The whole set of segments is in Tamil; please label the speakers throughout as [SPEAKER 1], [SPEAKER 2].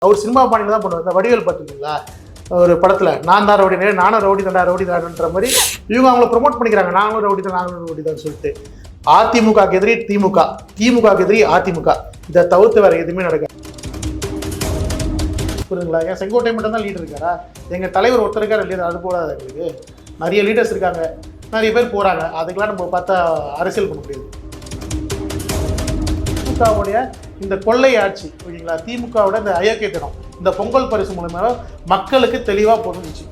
[SPEAKER 1] அவர் சினிமா பாணியில் தான் பண்ணுவார். இந்த வடிவேல் பார்த்துருக்கீங்களா ஒரு படத்தில் நான் தான் ரவுடி, நானும் ரவுடி தாண்டா ரவுடி தான்ற மாதிரி இவங்க அவங்கள ப்ரொமோட் பண்ணிக்கிறாங்க. நாங்களும் ரவுடி தான், நாங்களும் ரவுடி தான் சொல்லிட்டு. அதிமுகக்கு எதிரி திமுக, திமுகக்கு எதிரி அதிமுக, இதை தவிர்த்து வேற எதுவுமே நடக்காது. புரியுதுங்களா? ஏன் செங்கோட்டை மட்டும் தான் லீடர் இருக்காரா? எங்கள் தலைவர் ஒருத்தர் இருக்காரு லீடர், அது போடாது. எங்களுக்கு நிறைய லீடர்ஸ் இருக்காங்க, நிறைய பேர் போகிறாங்க. அதுக்கெல்லாம் நம்ம பார்த்தா அரசியல் பண்ண முடியாது. திமுகவுடைய இந்த கொள்ளை ஆட்சி ஓகேங்களா, திமுகவோட இந்த அயோக்கியத்தனம் இந்த பொங்கல் பரிசு மூலமாக மக்களுக்கு தெளிவாக புரிஞ்சிச்சு.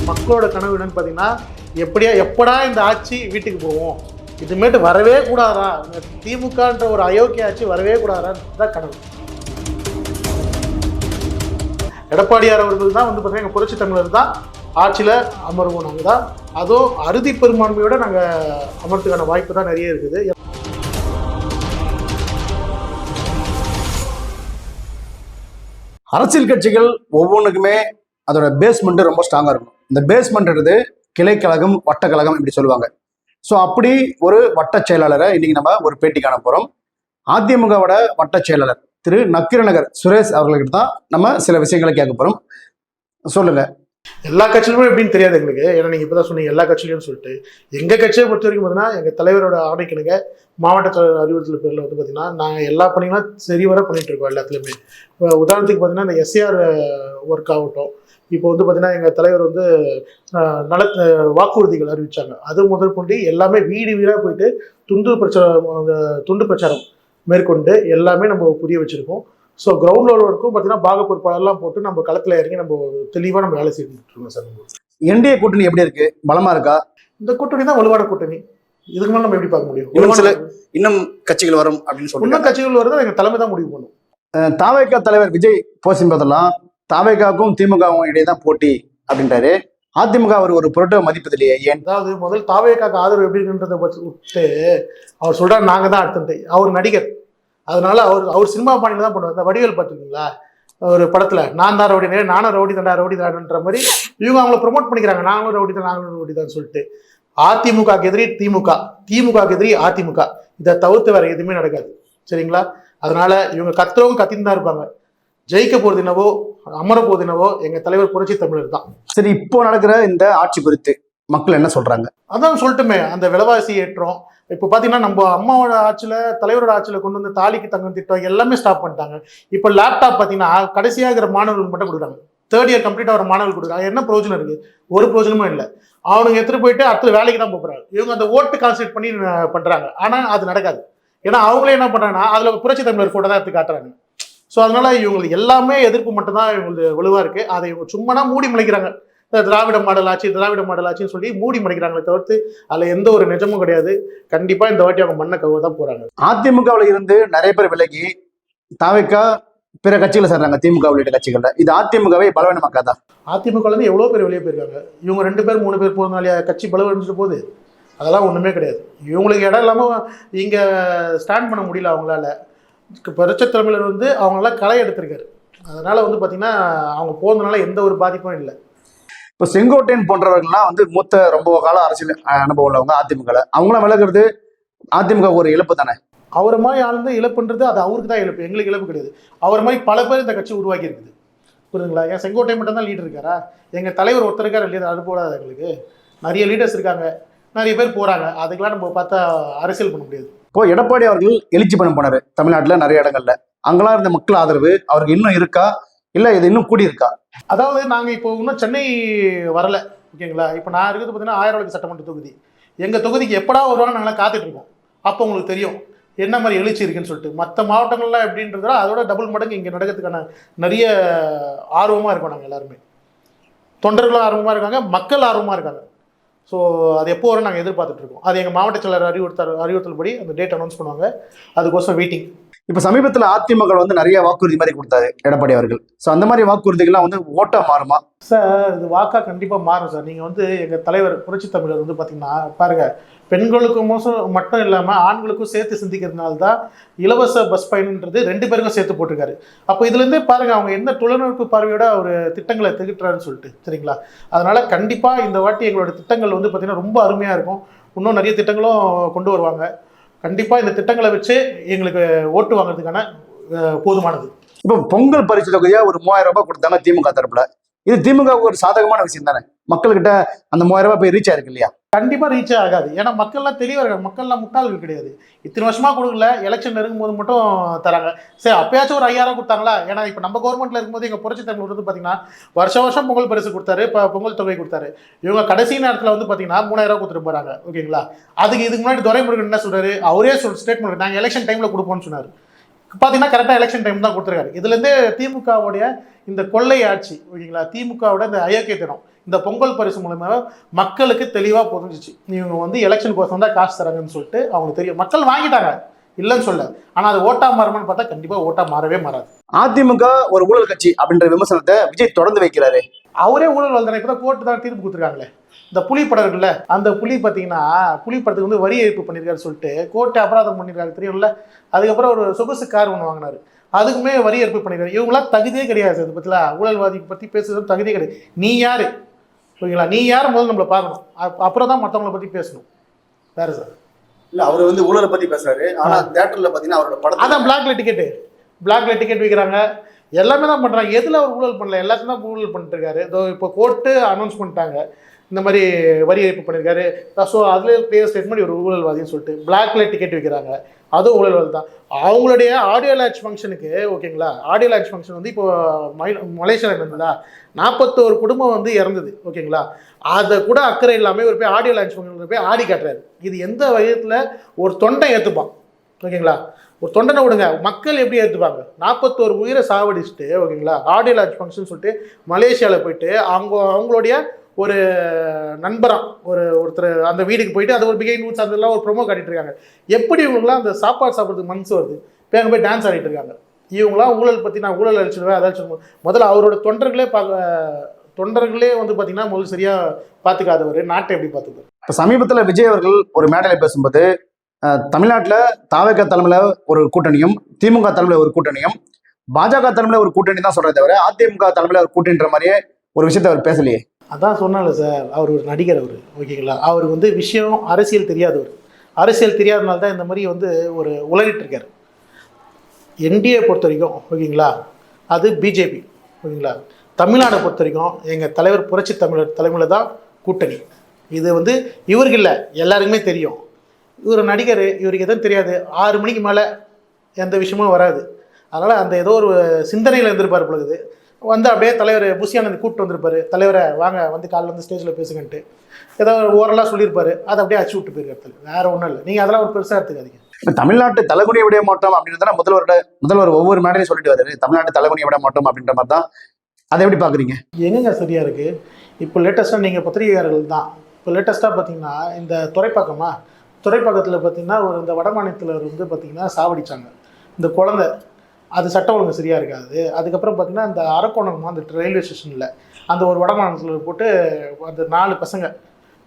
[SPEAKER 1] மக்களோட கனவு என்னன்னு பார்த்தீங்கன்னா, எப்படா இந்த ஆட்சி வீட்டுக்கு போவோம், இதுமேட்டு வரவே கூடாதா, திமுகன்ற ஒரு அயோக்கிய ஆட்சி வரவே கூடாதான் கனவு. எடப்பாடியார் அவர்கள் தான் வந்து பார்த்தீங்கன்னா எங்கள் புரட்சி தமிழர் தான் ஆட்சியில் அமர்வோம். நாங்கள் தான் அதுவும் அறுதி பெரும்பான்மையோட நாங்கள் அமர்த்துக்கான வாய்ப்பு தான் நிறைய இருக்குது.
[SPEAKER 2] அரசியல் கட்சிகள் ஒவ்வொன்றுக்குமே அதோட பேஸ்மெண்ட் ரொம்ப ஸ்ட்ராங்காக இருக்கும். இந்த பேஸ்மெண்ட்ன்றது கிளைக்கழகம், வட்டக்கழகம் இப்படி சொல்லுவாங்க. ஸோ அப்படி ஒரு வட்ட செயலாளரை இன்னைக்கு நம்ம ஒரு பேட்டி காண போகிறோம். அதிமுகவோட வட்ட செயலாளர் திரு நக்கீரநகர் சுரேஷ் அவர்களுக்கு தான் நம்ம சில விஷயங்களை கேட்க போகிறோம். சொல்லுங்க.
[SPEAKER 1] எல்லா கட்சியிலுமே எப்படின்னு தெரியாது எங்களுக்கு. ஏன்னா நீங்கள் இப்போ தான் சொன்னீங்க எல்லா கட்சியிலையும் சொல்லிட்டு. எங்கள் கட்சியை பொறுத்த வரைக்கும் பார்த்தீங்கன்னா எங்கள் தலைவரோட ஆணைக்கணுங்க மாவட்ட தலைவர் அறிவுறுத்தல் பேரில் வந்து பார்த்தீங்கன்னா நாங்கள் எல்லா பணிகளும் சரிவர பண்ணிட்டு இருக்கோம் எல்லாத்துலேயுமே. இப்போ உதாரணத்துக்கு பார்த்தீங்கன்னா இந்த எஸ்ஏஆர் ஒர்க் ஆகட்டும், இப்போ வந்து பார்த்தீங்கன்னா எங்கள் தலைவர் வந்து வாக்குறுதிகள் அறிவித்தாங்க. அது முதல் கொண்டு எல்லாமே வீடு வீடாக போயிட்டு துண்டு பிரச்சாரம் மேற்கொண்டு எல்லாமே நம்ம புரிய வச்சுருக்கோம். ஸோ கிரவுண்ட் லெவல் வரைக்கும் பார்த்தீங்கன்னா பாகப்பொறுப்பாளர்லாம் போட்டு நம்ம களத்தில் இறங்கி நம்ம தெளிவாக நம்ம வேலை செஞ்சுட்டு இருக்கோம் சார்.
[SPEAKER 2] என்டிஏ கூட்டணி எப்படி இருக்கு? பலமா இருக்கா?
[SPEAKER 1] இந்த கூட்டணி தான் வலுவான கூட்டணி. இதுக்கு மேலே நம்ம எப்படி பார்க்க முடியும்?
[SPEAKER 2] இன்னும் கட்சிகள் வரும் அப்படின்னு சொல்லி
[SPEAKER 1] இன்னும் கட்சிகள் வருது எங்கள் தலைமை தான் முடிவு பண்ணும்.
[SPEAKER 2] தாவேகா தலைவர் விஜய் போசின் போதெல்லாம் தாவேகாவுக்கும் திமுகவும் இடையே தான் போட்டி அப்படின்றாரு. அதிமுக அவர் ஒரு பொருட்டை மதிப்பது இல்லையே, ஏன்?
[SPEAKER 1] அதாவது முதல் தாவேகாக்கு ஆதரவு எப்படி இருக்குன்றதை விட்டு அவர் சொல்றாரு நாங்கள் தான் அடுத்த. அவர் நடிகர், அதனால அவர் சினிமா பாணியில் தான் பண்ணுவார். இந்த வடிவேல் பார்த்துருக்கீங்களா ஒரு படத்தில் நான் தான் ரவுடி, நானும் ரவுடி தாண்டா ரவுடி தான்ற மாதிரி இவங்க அவங்கள ப்ரொமோட் பண்ணிக்கிறாங்க. நாங்களும் ரவுடி தான், நாங்களும் ரவுடி தான் சொல்லிட்டு. அதிமுகக்கு எதிரி திமுக, திமுகக்கு எதிரி அதிமுக, இதை தவிர்த்து வேற எதுவுமே நடக்காது. சரிங்களா? அதனால இவங்க கத்துறவங்க கத்தின்னு தான் இருப்பாங்க. ஜெயிக்க போறது என்னவோ அமர போது என்னவோ எங்க தலைவர் புரட்சி தமிழர் தான்.
[SPEAKER 2] சரி, இப்போ நடக்கிற இந்த ஆட்சி குறித்து மக்கள் என்ன சொல்றாங்க?
[SPEAKER 1] அதான் சொல்லட்டுமே, அந்த விலைவாசி ஏற்றம் இப்போ பார்த்தீங்கன்னா நம்ம அம்மாவோட ஆட்சியில் தலைவரோட ஆட்சியில் கொண்டு வந்து தாலிக்கு தங்கம் திட்டம் எல்லாமே ஸ்டாப் பண்ணிட்டாங்க. இப்போ லேப்டாப் பார்த்தீங்கன்னா கடைசியாக இருக்கிற மாணவர்களுக்கு மட்டும் கொடுக்குறாங்க. தேர்ட் இயர் கம்ப்ளீட் ஆகிற மாணவர்கள் கொடுக்குறாங்க. என்ன பிரயோஜனம் இருக்குது? ஒரு பிரயோஜனமும் இல்லை. அவனுங்க எடுத்துகிட்டு போயிட்டு அடுத்த வேலைக்கு தான் போகிறாங்க. இவங்க அந்த ஓட்டு கான்சன்ட்ரேட் பண்ணி பண்ணுறாங்க. ஆனால் அது நடக்காது. ஏன்னா அவங்களே என்ன பண்ணுறாங்கன்னா அதில் புரட்சி தமிழர் ஃபோட்டோ தான் எடுத்து காட்டுறாங்க. ஸோ அதனால இவங்களுக்கு எல்லாமே எதிர்ப்பு மட்டும்தான் இவங்களுக்கு வலுவாக இருக்குது. அதை இவங்க சும்மா மூடி முளைக்கிறாங்க. திராவிட மாடல் ஆட்சின்னு சொல்லி மூடி மறைக்கிறாங்களே தவிர்த்து அதில் எந்த ஒரு நிஜமும் கிடையாது. கண்டிப்பாக இந்த வாட்டி அவங்க மண்ணை கவ தான் போகிறாங்க.
[SPEAKER 2] அதிமுகவில் இருந்து நிறைய பேர் விலகி தாவேகா பிற கட்சிகளை சேர்றாங்க. திமுக உள்ளிட்ட கட்சிகளில் இது அதிமுகவை பலவீனமாக்காதா?
[SPEAKER 1] அதிமுகலேருந்து எவ்வளோ பேர் வெளியே போயிருக்காங்க. இவங்க 2 பேர் 3 பேர் போகிறதுனால கட்சி பலவீனச்சிட்டு போகுது? அதெல்லாம் ஒன்றுமே கிடையாது. இவங்களுக்கு இடம் இல்லாமல் இங்கே ஸ்டாண்ட் பண்ண முடியல அவங்களால. புரட்சி தமிழர் வந்து அவங்களாம் களை எடுத்திருக்காரு. அதனால் வந்து பார்த்திங்கன்னா அவங்க போகிறதுனால எந்த ஒரு பாதிப்பும் இல்லை.
[SPEAKER 2] இப்போ செங்கோட்டையன் போன்றவர்கள்லாம் வந்து மூத்த ரொம்ப கால அரசியல் அனுபவம் உள்ளவங்க. அதிமுக அவங்களாம் விலகிறது அதிமுக ஒரு இழப்பு தானே?
[SPEAKER 1] அவரை மாதிரி ஆழ்ந்து இழப்புன்றது அது அவருக்கு தான் இழப்பு, எங்களுக்கு இழப்பு கிடையாது. அவர் மாதிரி பல பேர் இந்த கட்சி உருவாக்கி இருக்குது. புரியுதுங்களா? ஏன் செங்கோட்டையன் மட்டும் தான் லீடர் இருக்காரா? எங்கள் தலைவர் ஒருத்தர் இருக்காரு லீடர், அது போடாது. எங்களுக்கு நிறைய லீடர்ஸ் இருக்காங்க, நிறைய பேர் போகிறாங்க. அதுக்கெல்லாம் நம்ம பார்த்தா அரசியல் பண்ண முடியாது.
[SPEAKER 2] இப்போ எடப்பாடி அவர்கள் எழுச்சி பண்ண போனார் தமிழ்நாட்டில் நிறைய இடங்கள்ல. அங்கெல்லாம் இருந்த மக்கள் ஆதரவு அவருக்கு இன்னும் இருக்கா, இல்லை இது இன்னும் கூடி இருக்கா?
[SPEAKER 1] அதாவது நாங்கள் இப்போ இன்னும் சென்னை வரலை, ஓகேங்களா? இப்போ நான் இருக்கிறது பார்த்தீங்கன்னா 1000 விளக்கு சட்டமன்ற தொகுதி. எங்கள் தொகுதிக்கு எப்படா வருவாங்க நாங்களாம் காத்துட்டு இருக்கோம். அப்போ உங்களுக்கு தெரியும் என்ன மாதிரி எழுச்சி இருக்குன்னு சொல்லிட்டு. மற்ற மாவட்டங்கள்லாம் எப்படின்றதா அதோட டபுள் மடங்கு இங்கே நடக்கிறதுக்கான நிறைய ஆர்வமாக இருக்கோம். நாங்கள் எல்லாருமே தொண்டர்களும் ஆர்வமாக இருக்காங்க, மக்கள் ஆர்வமாக இருக்காங்க. ஸோ அது எப்போ வரும் நாங்கள் எதிர்பார்த்துட்ருக்கோம். அது எங்கள் மாவட்ட செயலர் அறிவுறுத்தல் படி அந்த டேட் அனௌன்ஸ் பண்ணுவாங்க. அதுக்கோசம் வெயிட்டிங்.
[SPEAKER 2] இப்போ சமீபத்தில் அதிமுக வந்து நிறைய வாக்குறுதி மாதிரி கொடுத்தாரு எடப்பாடி அவர்கள். ஸோ அந்த மாதிரி வாக்குறுதிகள்லாம் வந்து ஓட்டா மாறுமா
[SPEAKER 1] சார்? இது வாக்கா கண்டிப்பாக மாறும் சார். நீங்கள் வந்து எங்கள் தலைவர் புரட்சி தமிழர் வந்து பார்த்தீங்கன்னா பாருங்கள், பெண்களுக்கும் மட்டும் இல்லாமல் ஆண்களுக்கும் சேர்த்து சிந்திக்கிறதுனால தான் இலவச பஸ் பயணன்றது 2 பேருக்கும் சேர்த்து போட்டிருக்காரு. அப்போ இதுலேருந்தே பாருங்கள் அவங்க எந்த தொலைநோக்கு பார்வையோட ஒரு திட்டங்களை திகட்டுறாருன்னு சொல்லிட்டு. சரிங்களா? அதனால் கண்டிப்பாக இந்த வாட்டி எங்களோட திட்டங்கள் வந்து பார்த்திங்கன்னா ரொம்ப அருமையாக இருக்கும். இன்னும் நிறைய திட்டங்களும் கொண்டு வருவாங்க. கண்டிப்பாக இந்த திட்டங்களை வச்சு எங்களுக்கு ஓட்டு வாங்குறதுக்கான போதுமானது.
[SPEAKER 2] இப்போ பொங்கல் பரிசு தொகையா ஒரு 3000 ரூபாய் கொடுத்தாங்க திமுக தரப்புல. இது திமுகவுக்கு ஒரு சாதகமான விஷயம் தானே? மக்கள்கிட்ட அந்த 3000 ரூபாய் போய் ரீச் ஆயிருக்கு இல்லையா?
[SPEAKER 1] கண்டிப்பா ரீச்சே ஆகாது. ஏன்னா மக்கள்லாம் தெளிவா இருக்காங்க. மக்கள்லாம் முட்டாள்கள் கிடையாது. இத்தனை வருஷமா கொடுக்கல, எலெக்ஷன் நெருங்கும்போது மட்டும் தராங்க. சரி அப்பயாச்சும் ஒரு 5000 கொடுத்தாங்களா? ஏன்னா இப்ப நம்ம கவர்மெண்ட்ல இருக்கும்போது எங்க புரட்சி தமிழர் வந்து பாத்தீங்கன்னா வருஷம் வருஷம் பொங்கல் பரிசு கொடுத்தாரு, பொங்கல் தொகை கொடுத்தாரு. இவங்க கடைசி நேரத்துல வந்து பாத்தீங்கன்னா 3000 கொடுத்துட்டு போறாங்க. ஓகேங்களா? இதுக்கு முன்னாடி துரைமுருகன் என்ன சொல்றாரு? அவரே ஸ்டேட்மெண்ட் நாங்க எலெக்ஷன் டைம்ல கொடுப்போம்னு சொன்னாரு. பாத்தீங்கன்னா கரெக்டா எலெக்ஷன் டைம் தான் கொடுத்துருக்காரு. இதுல இருந்தே திமுகவுடைய இந்த கொள்ளை ஆட்சி, ஓகேங்களா, திமுகவோட இந்த அயோக்கியத்தனம் இந்த பொங்கல் பரிசு மூலமா மக்களுக்கு தெளிவா புரிஞ்சிச்சு. இவங்க வந்து எலெக்ஷன் கோசம் தான் காசு தராங்கன்னு சொல்லிட்டு அவங்களுக்கு தெரியும். மக்கள் வாங்கிட்டாங்க, இல்லைன்னு சொல்ல. ஆனா அது ஓட்டா மாறுமான்னு பார்த்தா கண்டிப்பா ஓட்டா மாறவே மாறாது.
[SPEAKER 2] அதிமுக ஒரு ஊழல் கட்சி அப்படின்ற விமர்சனத்தை விஜய் தொடர்ந்து வைக்கிறாரு.
[SPEAKER 1] அவரே ஊழல் வளர்ந்தானே, இப்பதான் கோர்ட்டு தான் தீர்ப்பு கொடுத்துருக்காங்களே. இந்த புலி படம் இருக்குல்ல, அந்த புலி பார்த்தீங்கன்னா புலி படத்துக்கு வந்து வரி ஏய்ப்பு பண்ணியிருக்காரு சொல்லிட்டு கோர்ட்டு அபராதம் பண்ணியிருக்காரு தெரியும்ல. அதுக்கப்புறம் ஒரு சொகுசு கார் ஒன்று வாங்கினாரு, அதுக்குமே வரி ஏற்பு பண்ணிருக்காரு. இவங்களாம் தகுதியே கிடையாது. அது பத்தில ஊழல்வாதி பத்தி பேசுறது தகுதியே கிடையாது. நீ யாரு? ஓகேங்களா? நீ யார் முதல்ல நம்மளை பார்க்கணும், அப்புறம் தான் மற்றவங்களை பத்தி பேசணும். வேற சார்
[SPEAKER 2] இல்ல அவர் வந்து ஊழலை பத்தி பேசுறாரு. ஆனா தியேட்டர்ல பாத்தீங்கன்னா அவரோட படம்
[SPEAKER 1] அதான் பிளாக்ல டிக்கெட் விற்கிறாங்க, எல்லாமே தான் பண்றாங்க. எதுல அவர் ஊழல் பண்ணல? எல்லாத்தையும் தான் ஊழல் பண்ணிட்டு இருக்காரு. இதோ இப்போ கோர்ட்டு அனௌன்ஸ் பண்ணிட்டாங்க இந்த மாதிரி வரி ஏய்ப்பு பண்ணியிருக்காரு. ஸோ அதுலேயே கிளியர் ஸ்டேட்மெண்ட் ஒரு ஊழல்வாதின்னு சொல்லிட்டு பிளாக்ல டிக்கெட் விற்கிறாங்க, அதுவும் ஊழல்வாதி தான். அவங்களுடைய ஆடியோ லான்ச் ஃபங்க்ஷனுக்கு, ஓகேங்களா, ஆடியோ லான்ச் ஃபங்க்ஷன் வந்து இப்போ மலேசியாவில் இருந்ததா 41 குடும்பம் வந்து இறந்தது. ஓகேங்களா, அதை கூட அக்கறை இல்லாமல் இவர் போய் ஆடியோ லான்ச் ஃபங்க்ஷனுக்கு போய் ஆடி காட்டுறாரு. இது எந்த வயதில் ஒரு தொண்டை ஏற்றுப்பான்? ஓகேங்களா, ஒரு தொண்டனை விடுங்க, மக்கள் எப்படி ஏற்றுப்பாங்க? 41 உயிரை சாவடிச்சுட்டு, ஓகேங்களா, ஆடியோ லான்ச் ஃபங்க்ஷன் சொல்லிட்டு மலேசியாவில் போயிட்டு அவங்களுடைய ஒரு நண்பராக ஒருத்தர் அந்த வீட்டுக்கு போயிட்டு அது ஒரு பிகைன் நூட்ஸ் அதெல்லாம் ஒரு ப்ரொமோ காட்டிட்டு இருக்காங்க. எப்படி இவங்களாம் அந்த சாப்பாடு சாப்பிட்றதுக்கு மனசு வருது? போய் அங்கே போய் டான்ஸ் ஆடிட்டு இருக்காங்க. இவங்களாம் ஊழல் பற்றி நான் ஊழல் அழிச்சிடுவேன் அதை அழிச்சிடுவேன். முதல்ல அவரோட தொண்டர்களே வந்து பார்த்தீங்கன்னா முதல்ல சரியாக பார்த்துக்காதவர் நாட்டை எப்படி பார்த்துப்பார்?
[SPEAKER 2] இப்போ சமீபத்தில் விஜய் அவர்கள் ஒரு மேடையில் பேசும்போது தமிழ்நாட்டில் தாவேக தலைமையில் ஒரு கூட்டணியும் திமுக தலைமையில் ஒரு கூட்டணியும் பாஜக தலைமையில் ஒரு கூட்டணி தான் சொல்கிறத தவிர அதிமுக தலைமையில் ஒரு கூட்டணின்ற மாதிரியே ஒரு விஷயத்தை அவர் பேசலையே.
[SPEAKER 1] அதான் சொன்னால சார், அவர் ஒரு நடிகர். அவர் ஓகேங்களா, அவருக்கு வந்து விஷயம் அரசியல் தெரியாதவர். அரசியல் தெரியாதனால தான் இந்த மாதிரி வந்து ஒரு உலகிட்டு இருக்கார். என்டிஏ பொறுத்த வரைக்கும், ஓகேங்களா, அது பிஜேபி. ஓகேங்களா, தமிழ்நாடை பொறுத்த வரைக்கும் எங்கள் தலைவர் புரட்சி தமிழர் தலைமையில் தான் கூட்டணி. இது வந்து இவருக்கு இல்லை, எல்லாருக்குமே தெரியும். இவர் நடிகர், இவருக்கு எதுவும் தெரியாது. 6 மணிக்கு மேலே எந்த விஷயமும் வராது. அதனால் அந்த ஏதோ ஒரு சிந்தனையில் இருந்திருப்பார் பொழுது வந்து அப்படியே தலைவர் புஷியானந்த் கூப்பிட்டு வந்திருப்பாரு. தலைவரை வாங்க வந்து காலையில் வந்து ஸ்டேஜில் பேசுங்கன்ட்டு ஏதோ ஓரலாக சொல்லியிருப்பாரு. அதை அப்படியே அச்சு விட்டு போயிருக்காரு. வேற ஒன்றும் இல்லை, நீங்கள் அதெல்லாம் ஒரு பெருசாக எடுத்துக்காதீங்க.
[SPEAKER 2] இப்போ தமிழ்நாட்டு தலைகுனியை விட மாட்டோம் அப்படின்றத முதல்வர் ஒவ்வொரு மேடையும் சொல்லிட்டு வராரு. தமிழ்நாட்டு தலைகுனியை விட மாட்டோம் அப்படின்ற மாதிரி தான். அதை எப்படி பார்க்குறீங்க?
[SPEAKER 1] எங்கங்க சரியா இருக்குது? இப்போ லேட்டஸ்ட்டாக நீங்கள் பத்திரிகையாளர்கள் தான். இப்போ லேட்டஸ்ட்டாக பார்த்தீங்கன்னா இந்த துறைப்பாக்கத்தில் பார்த்தீங்கன்னா ஒரு இந்த வடமாநிலத்தில் வந்து பார்த்தீங்கன்னா சாவடிச்சாங்க இந்த குழந்தை. அது சட்டம் ஒழுங்கு சரியாக இருக்காது. அதுக்கப்புறம் பார்த்தீங்கன்னா இந்த அரக்கோணம் அந்த ரயில்வே ஸ்டேஷனில் அந்த ஒரு வடமாநிலத்தில் போட்டு அந்த 4 பசங்க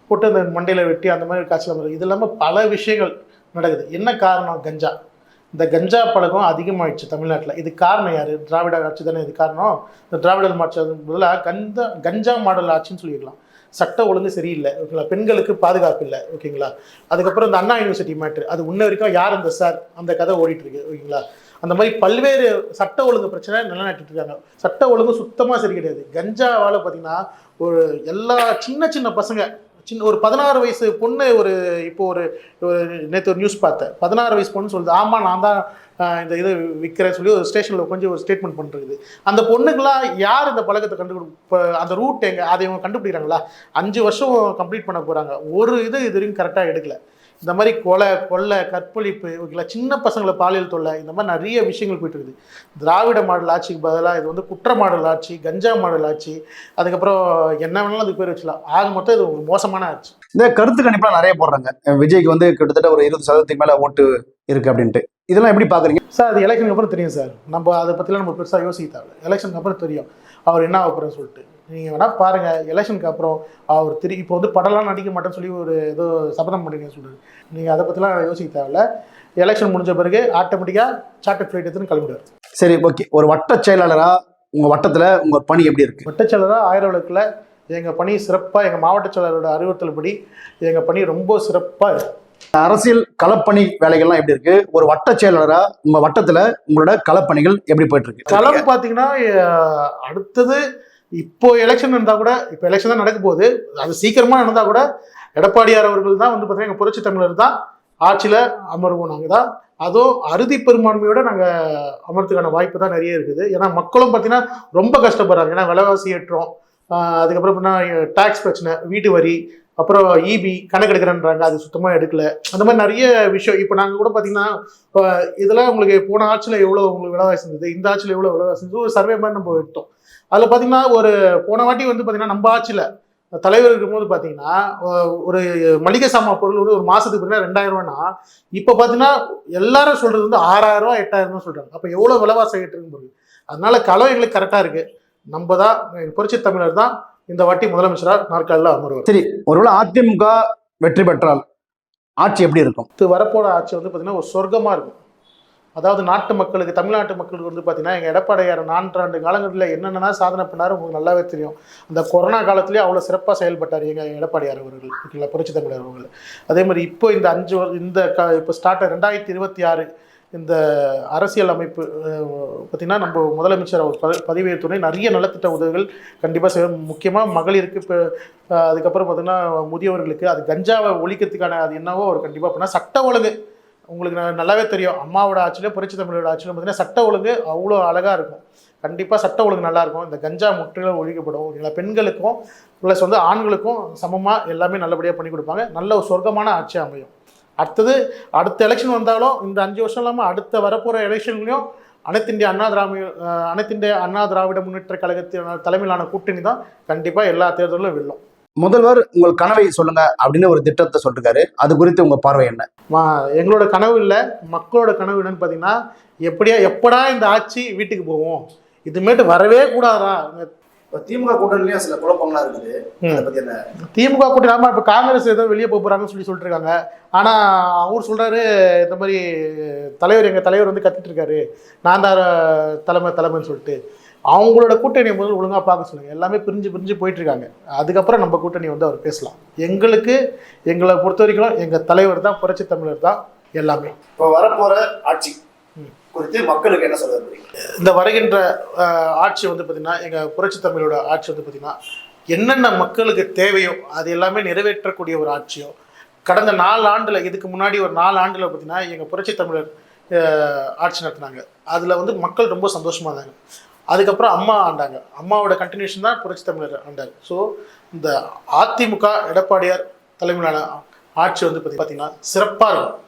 [SPEAKER 1] போட்டு அந்த மண்டையில் வெட்டி அந்த மாதிரி காய்ச்சல் வருது. இது இல்லாமல் பல விஷயங்கள் நடக்குது. என்ன காரணம்? கஞ்சா. இந்த கஞ்சா பழக்கம் அதிகமாகிடுச்சு தமிழ்நாட்டில். இது காரணம் யார்? திராவிட ஆட்சி தானே இது காரணம். இந்த திராவிட ஆட்சி பதிலாக கஞ்சா மாடல் ஆட்சின்னு சொல்லிக்கலாம். சட்ட ஒழுங்கு சரியில்லை. ஓகேங்களா, பெண்களுக்கு பாதுகாப்பு இல்லை. ஓகேங்களா, அதுக்கப்புறம் இந்த அண்ணா யூனிவர்சிட்டி மேட்ரு, அது இன்ன வரைக்கும் யார் அந்த சார் அந்த கதை ஓடிட்டு இருக்கு. ஓகேங்களா, அந்த மாதிரி பல்வேறு சட்ட ஒழுங்கு பிரச்சனை நிலநாட்டிட்டு இருக்காங்க. சட்ட ஒழுங்கு சுத்தமாக சரி கிடையாது. கஞ்சாவால் பார்த்தீங்கன்னா ஒரு எல்லா சின்ன பசங்க ஒரு 16 வயசு பொண்ணு இப்போ நேற்று ஒரு நியூஸ் பார்த்தேன். 16 வயசு பொண்ணு சொல்லுது, ஆமாம் நான் தான் இந்த இதை விற்கிறேன்னு சொல்லி ஒரு ஸ்டேஷனில் கொஞ்சம் ஒரு ஸ்டேட்மெண்ட் பண்ணுறது. அந்த பொண்ணுக்கெல்லாம் யார் இந்த பழக்கத்தை இப்போ அந்த ரூட் எங்கே அதை இவங்க கண்டுபிடிக்கிறாங்களா? 5 வருஷம் கம்ப்ளீட் பண்ண போகிறாங்க. ஒரு இது வரைக்கும் கரெக்டாக எடுக்கல. இந்த மாதிரி கொலை கற்பழிப்பு, ஓகேங்களா, சின்ன பசங்களை பாலியல் தொல்லை, இந்த மாதிரி நிறைய விஷயங்கள் போயிட்டு இருக்குது. திராவிட மாடல் ஆட்சிக்கு பதிலாக இது வந்து குற்ற மாடல் ஆட்சி, கஞ்சா மாடல் ஆட்சி, அதுக்கப்புறம் என்ன வேணாலும் அதுக்கு பேர் வச்சுக்கலாம். ஆக மொத்தம் இது ஒரு மோசமான ஆட்சி.
[SPEAKER 2] இந்த கருத்து கணிப்பெல்லாம் நிறைய போடுறாங்க. விஜய்க்கு வந்து கிட்டத்தட்ட ஒரு 20% மேலே ஓட்டு இருக்கு அப்படின்ட்டு. இதெல்லாம் எப்படி பார்க்குறீங்க
[SPEAKER 1] சார்? அது எலெக்ஷனுக்கு அப்புறம் தெரியும் சார். நம்ம அதை பற்றிலாம் நம்ம பெருசாக யோசிக்க தேவை. எலெக்ஷனுக்கு அப்புறம் தெரியும் அவர் என்ன ஆகுறன்னு சொல்லிட்டு. நீங்கள் வேணால் பாருங்கள், எலெக்ஷனுக்கு அப்புறம் அவர் இப்போ வந்து படம்லாம் நடிக்க மாட்டேன்னு சொல்லி ஒரு ஏதோ சபதம் பண்ணுறீங்கன்னு சொல்லுது. நீங்கள் அதை பற்றிலாம் யோசிக்க தேவையில்ல. எலெக்ஷன் முடிஞ்ச பிறகு ஆட்டோமேட்டிக்காக சார்ட்டர் ஃப்ளைட் எடுத்துன்னு கிளம்பிடுவார்.
[SPEAKER 2] சரி, ஓகே. ஒரு வட்ட செயலாளராக உங்கள் வட்டத்தில் உங்கள் பணி எப்படி இருக்குது?
[SPEAKER 1] வட்ட செயலராக 1000 விளக்கில் எங்கள் பணி சிறப்பாக, எங்கள் மாவட்ட செயலரோட அறிவுறுத்தல்படி எங்கள் பணி ரொம்ப சிறப்பாக இருக்குது.
[SPEAKER 2] அரசியல் களப்பணி வேலைகள்லாம் எப்படி இருக்கு? ஒரு வட்ட செயலாளரா உங்க வட்டத்துல உங்களோட களப்பணிகள் எப்படி போயிட்டு இருக்கு?
[SPEAKER 1] களம் பார்த்தீங்கன்னா அடுத்தது இப்போ எலெக்ஷன் இருந்தா கூட, இப்போ எலெக்ஷன் தான் நடக்க போகுது, அது சீக்கிரமா நடந்தா கூட எடப்பாடியார் அவர்கள் தான் வந்து பார்த்தீங்கன்னா எங்கள் புரட்சி தமிழர் தான் ஆட்சியில் அமர்வோம். நாங்கள் தான் அதுவும் அறுதி பெரும்பான்மையோட நாங்கள் அமர்த்துக்கான வாய்ப்பு தான் நிறைய இருக்குது. ஏன்னா மக்களும் பார்த்தீங்கன்னா ரொம்ப கஷ்டப்படுறாங்க. ஏன்னா விலைவாசி ஏற்றம், அதுக்கப்புறம் பார்த்தீங்கன்னா டேக்ஸ் பிரச்சனை, வீட்டு வரி, அப்புறம் இபி கணக்கு எடுக்கிறேன்றாங்க, அது சுத்தமாக எடுக்கல. அந்த மாதிரி நிறைய விஷயம். இப்போ நாங்கள் கூட பார்த்தீங்கன்னா இதெல்லாம் உங்களுக்கு போன ஆட்சியில் எவ்வளோ உங்களுக்கு விலைவாசி இருந்தது, இந்த ஆட்சியில் எவ்வளோ விலைவாசி இருந்தது, ஒரு சர்வே மாதிரி நம்ம எடுத்தோம். அதில் பார்த்தீங்கன்னா ஒரு போன வாட்டி வந்து பார்த்தீங்கன்னா நம்ம ஆட்சியில் தலைவர் இருக்கும்போது பார்த்தீங்கன்னா ஒரு மளிகை சாமான் பொருள் வந்து ஒரு மாதத்துக்கு பார்த்தீங்கன்னா 2000 ரூபானா, இப்போ பார்த்தீங்கன்னா எல்லாரும் சொல்கிறது வந்து 6000 ரூபா 8000 தான் சொல்கிறாங்க. அப்போ எவ்வளோ விலைவாசி ஏற்றுன்னு போகுது. அதனால களம் எங்களுக்கு கரெக்டாக இருக்குது. நம்ம தான் புரட்சி தமிழர் தான் இந்த வாட்டி முதலமைச்சராக நாற்காலில் அமர்வார்.
[SPEAKER 2] சரி, ஒருவேளை அதிமுக வெற்றி பெற்றால் ஆட்சி எப்படி இருக்கும்?
[SPEAKER 1] வரப்போற ஆட்சி வந்து பார்த்தீங்கன்னா ஒரு சொர்க்கமாக இருக்கும். அதாவது நாட்டு மக்களுக்கு, தமிழ்நாட்டு மக்களுக்கு வந்து பார்த்தீங்கன்னா எங்கள் எடப்பாடியார் 4 ஆண்டு காலங்களில் என்னென்னா சாதனை பண்ணார் உங்களுக்கு நல்லாவே தெரியும். அந்த கொரோனா காலத்துலேயே அவ்வளோ சிறப்பாக செயல்பட்டார் எங்கள் எடப்பாடியார் அவர்கள், ஓகேங்களா, புரட்சி தமிழர் அவர்கள். அதே மாதிரி இப்போ இந்த 5 இப்போ ஸ்டார்ட் 2026 இந்த அரசியல் அமைப்பு பார்த்திங்கன்னா நம்ம முதலமைச்சர் அவர் பதவியேற்றோடனே நிறைய நலத்திட்ட உதவிகள் கண்டிப்பாக செய்வோம். முக்கியமாக மகளிருக்கு, இப்போ அதுக்கப்புறம் பார்த்திங்கன்னா முதியவர்களுக்கு, அது கஞ்சாவை ஒழிக்கிறதுக்கான அது என்னவோ அவர் கண்டிப்பாக பண்ணால். சட்ட ஒழுங்கு உங்களுக்கு நல்லாவே தெரியும், அம்மாவோட ஆட்சியில் புரட்சி தமிழோட ஆட்சியில் பார்த்தீங்கன்னா சட்ட ஒழுங்கு அவ்வளோ அழகாக இருக்கும். கண்டிப்பாக சட்ட ஒழுங்கு நல்லாயிருக்கும். இந்த கஞ்சா முற்றிலும் ஒழிக்கப்படும், ஓகேங்களா. பெண்களுக்கும் ப்ளஸ் வந்து ஆண்களுக்கும் சமமாக எல்லாமே நல்லபடியாக பண்ணி கொடுப்பாங்க. நல்ல ஒரு சொர்க்கமான ஆட்சி அமையும். அடுத்த எலெக்ஷன் வந்தாலும் இந்த 5 வருஷம் இல்லாமல் அடுத்த வரப்போகிற எலெக்ஷன்லையும் அனைத்து இந்திய அண்ணா திராவிட முன்னேற்ற கழகத்தின் தலைமையிலான கூட்டணி தான் கண்டிப்பாக எல்லா தேர்தலும் வெல்லும்.
[SPEAKER 2] முதல்வர் உங்கள் கனவை சொல்லுங்க அப்படின்னு ஒரு திட்டத்தை சொல்லிருக்காரு, அது குறித்து உங்க பார்வை என்ன?
[SPEAKER 1] எங்களோட கனவு இல்லை, மக்களோட கனவு என்னன்னு பார்த்தீங்கன்னா, எப்படா இந்த ஆட்சி வீட்டுக்கு போவோம், இதுமேட்டு வரவே கூடாதா.
[SPEAKER 2] திமுக கூட்டணிலயும் சில குழப்பங்கள்லாம் இருக்குது, அதை பத்தி என்ன?
[SPEAKER 1] திமுக கூட்டணி ஆமா, இப்போ காங்கிரஸ் ஏதோ வெளியே போகிறாங்கன்னு சொல்லிட்டு இருக்காங்க. ஆனால் அவர் சொல்றாரு இந்த மாதிரி எங்கள் தலைவர் வந்து கத்திட்டு இருக்காரு, நான் தான் தலைமைன்னு சொல்லிட்டு. அவங்களோட கூட்டணியை முதல் ஒழுங்காக பார்க்க சொல்லுங்கள். எல்லாமே பிரிஞ்சு போயிட்டுருக்காங்க. அதுக்கப்புறம் நம்ம கூட்டணி வந்து அவர் பேசலாம். எங்களை பொறுத்த வரைக்கும் எங்கள் தலைவர் தான், புரட்சி தமிழர் தான் எல்லாமே.
[SPEAKER 2] இப்போ வரப்போகிற ஆட்சி குறித்து மக்களுக்கு என்ன சொல்றது?
[SPEAKER 1] இந்த வருகின்ற ஆட்சி வந்து பார்த்திங்கன்னா எங்கள் புரட்சி தமிழோட ஆட்சி வந்து பார்த்திங்கன்னா என்னென்ன மக்களுக்கு தேவையோ அது எல்லாமே நிறைவேற்றக்கூடிய ஒரு ஆட்சியோ. கடந்த 4 ஆண்டில், இதுக்கு முன்னாடி ஒரு 4 ஆண்டில் பார்த்திங்கன்னா எங்கள் புரட்சி தமிழர் ஆட்சி நடத்தினாங்க. அதில் வந்து மக்கள் ரொம்ப சந்தோஷமாக இருந்தாங்க. அதுக்கப்புறம் அம்மா ஆண்டாங்க, அம்மாவோட கண்டினியூஷன் தான் புரட்சி தமிழர் ஆண்டாங்க. ஸோ இந்த அதிமுக எடப்பாடியார் தலைமையிலான ஆட்சி வந்து பார்த்திங்கன்னா சிறப்பாக இருக்கும்.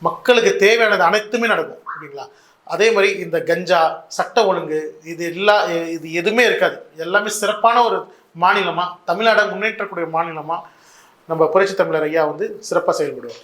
[SPEAKER 1] மக்களுக்கு தேவையானது அனைத்துமே நடக்கும், ஓகேங்களா. அதே மாதிரி இந்த கஞ்சா, சட்ட ஒழுங்கு, இது எதுவுமே இருக்காது. எல்லாமே சிறப்பான ஒரு மாநிலமாக, தமிழ்நாடு முன்னேற்றக்கூடிய மாநிலமாக நம்ம புரட்சி தமிழர் ஐயா வந்து சிறப்பாக செயல்படுவார்.